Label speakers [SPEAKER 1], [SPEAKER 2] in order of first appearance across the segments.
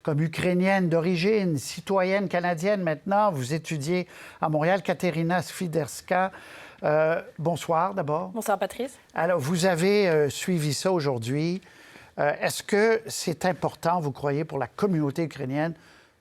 [SPEAKER 1] comme Ukrainienne d'origine, citoyenne canadienne maintenant. Vous étudiez à Montréal. Katerina Swiderska, bonsoir d'abord.
[SPEAKER 2] Bonsoir Patrice.
[SPEAKER 1] Alors, vous avez suivi ça aujourd'hui. Est-ce que c'est important, vous croyez, pour la communauté ukrainienne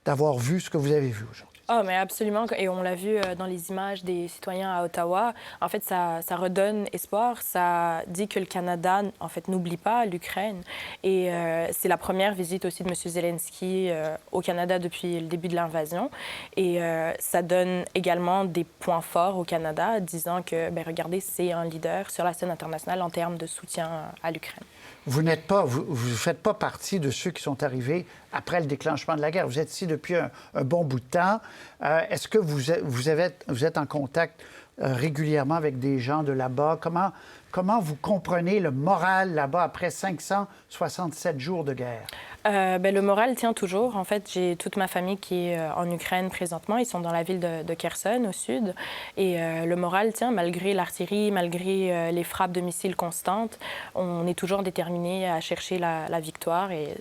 [SPEAKER 1] d'avoir vu ce que vous avez vu aujourd'hui?
[SPEAKER 2] Oh, mais absolument. Et on l'a vu dans les images des citoyens à Ottawa. En fait, ça redonne espoir. Ça dit que le Canada, en fait, n'oublie pas l'Ukraine. Et c'est la première visite aussi de M. Zelensky au Canada depuis le début de l'invasion. Et ça donne également des points forts au Canada, disant que, bien, regardez, c'est un leader sur la scène internationale en termes de soutien à l'Ukraine.
[SPEAKER 1] Vous n'êtes pas, vous faites pas partie de ceux qui sont arrivés après le déclenchement de la guerre. Vous êtes ici depuis un bon bout de temps. Est-ce que vous êtes en contact régulièrement avec des gens de là-bas? Comment vous comprenez le moral là-bas après 567 jours de guerre?
[SPEAKER 2] Le moral tient toujours. En fait, j'ai toute ma famille qui est en Ukraine présentement. Ils sont dans la ville de Kherson, au sud. Et le moral tient malgré l'artillerie, malgré les frappes de missiles constantes. On est toujours déterminés à chercher la victoire. Et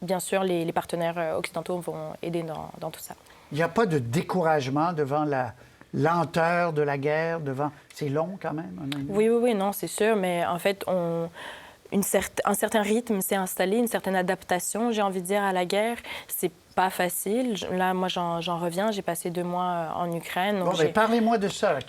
[SPEAKER 2] bien sûr, les partenaires occidentaux vont aider dans tout ça.
[SPEAKER 1] Il n'y a pas de découragement devant la lenteur de la guerre, C'est long quand même?
[SPEAKER 2] Oui, non, c'est sûr. Mais en fait, un certain rythme s'est installé, une certaine adaptation, j'ai envie de dire, à la guerre. C'est pas facile. Là, moi, j'en reviens. J'ai passé 2 mois en Ukraine.
[SPEAKER 1] Bon, mais parlez-moi de ça.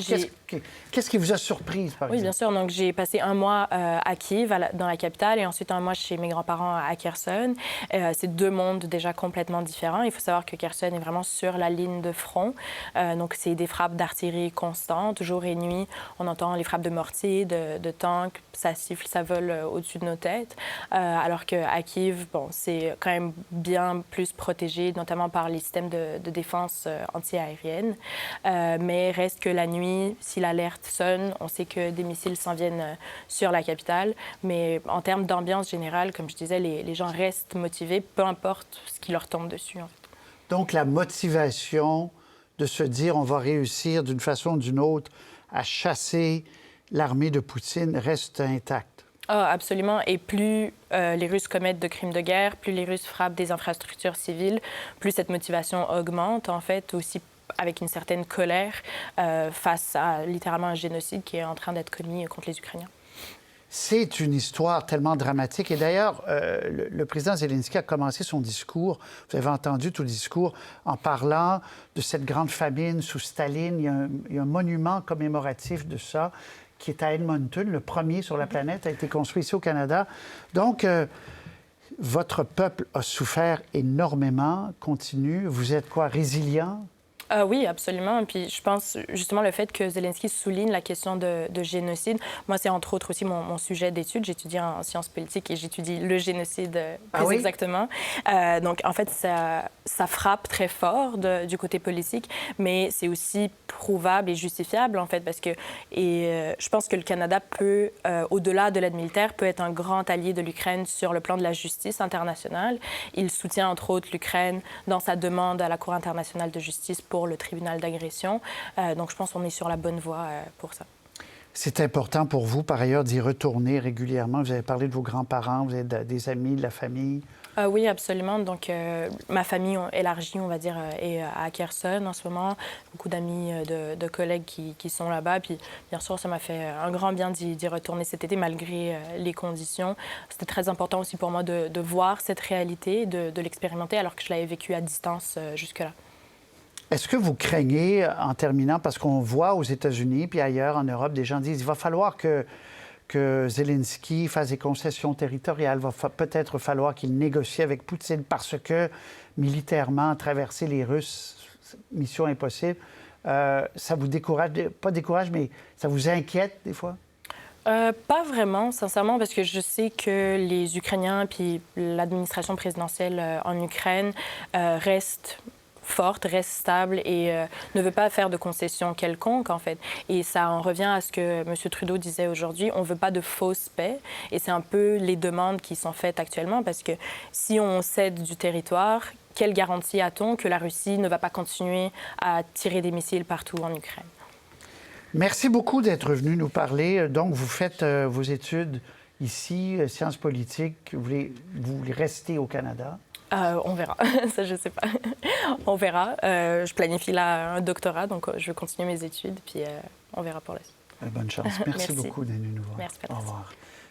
[SPEAKER 1] Qu'est-ce qui vous a surprise, par exemple?
[SPEAKER 2] Oui, bien sûr. Donc, j'ai passé 1 mois à Kiev, dans la capitale, et ensuite 1 mois chez mes grands-parents à Kherson. C'est 2 mondes déjà complètement différents. Il faut savoir que Kherson est vraiment sur la ligne de front. Donc, c'est des frappes d'artillerie constantes, jour et nuit. On entend les frappes de mortiers, de tanks. Ça siffle, ça vole au-dessus de nos têtes. Alors qu'à Kiev, bon, c'est quand même bien plus protégé, notamment par les systèmes de défense anti-aérienne. Mais reste que la nuit, si l'alerte sonne, on sait que des missiles s'en viennent sur la capitale. Mais en termes d'ambiance générale, comme je disais, les gens restent motivés, peu importe ce qui leur tombe dessus, en fait.
[SPEAKER 1] Donc, la motivation de se dire on va réussir d'une façon ou d'une autre à chasser l'armée de Poutine reste intacte.
[SPEAKER 2] Ah, absolument. Et plus les Russes commettent de crimes de guerre, plus les Russes frappent des infrastructures civiles, plus cette motivation augmente, en fait, aussi avec une certaine colère face à littéralement un génocide qui est en train d'être commis contre les Ukrainiens.
[SPEAKER 1] C'est une histoire tellement dramatique. Et d'ailleurs, le président Zelensky a commencé son discours, vous avez entendu tout le discours, en parlant de cette grande famine sous Staline. Il y a un monument commémoratif de ça qui est à Edmonton, le premier sur la planète, a été construit ici au Canada. Donc, votre peuple a souffert énormément, continue. Vous êtes quoi, résilient?
[SPEAKER 2] Oui, absolument. Et puis, je pense justement le fait que Zelensky souligne la question de génocide. Moi, c'est entre autres aussi mon sujet d'étude. J'étudie en sciences politiques et j'étudie le génocide plus exactement. Donc, en fait, ça frappe très fort du côté politique, mais c'est aussi prouvable et justifiable, en fait, parce que je pense que le Canada peut, au-delà de l'aide militaire, peut être un grand allié de l'Ukraine sur le plan de la justice internationale. Il soutient, entre autres, l'Ukraine dans sa demande à la Cour internationale de justice pour le tribunal d'agression. Donc, je pense qu'on est sur la bonne voie pour ça.
[SPEAKER 1] C'est important pour vous, par ailleurs, d'y retourner régulièrement. Vous avez parlé de vos grands-parents, vous avez des amis, de la famille.
[SPEAKER 2] Oui, absolument. Donc, ma famille élargie, on va dire, est à Kherson en ce moment. Beaucoup d'amis, de collègues qui sont là-bas. Puis, bien sûr, ça m'a fait un grand bien d'y retourner cet été, malgré les conditions. C'était très important aussi pour moi de voir cette réalité, de l'expérimenter, alors que je l'avais vécue à distance jusque-là.
[SPEAKER 1] Est-ce que vous craignez, en terminant, parce qu'on voit aux États-Unis puis ailleurs en Europe, des gens disent qu'il va falloir que Zelensky fasse des concessions territoriales, il va peut-être falloir qu'il négocie avec Poutine parce que, militairement, traverser les Russes, mission impossible. Ça vous décourage, pas décourage, mais ça vous inquiète des fois?
[SPEAKER 2] Pas vraiment, sincèrement, parce que je sais que les Ukrainiens puis l'administration présidentielle en Ukraine restent forte, reste stable et ne veut pas faire de concessions quelconques, en fait. Et ça en revient à ce que M. Trudeau disait aujourd'hui, on ne veut pas de fausse paix. Et c'est un peu les demandes qui sont faites actuellement, parce que si on cède du territoire, quelle garantie a-t-on que la Russie ne va pas continuer à tirer des missiles partout en Ukraine?
[SPEAKER 1] Merci beaucoup d'être venu nous parler. Donc, vous faites vos études ici, sciences politiques. Vous voulez rester au Canada?
[SPEAKER 2] On verra. Ça, je ne sais pas. On verra. Je planifie là un doctorat, donc je vais continuer mes études, puis on verra pour la suite.
[SPEAKER 1] Bonne chance. Merci
[SPEAKER 2] Merci
[SPEAKER 1] beaucoup d'être venu nous voir.
[SPEAKER 2] Merci,
[SPEAKER 1] Au
[SPEAKER 2] Patricia.
[SPEAKER 1] revoir.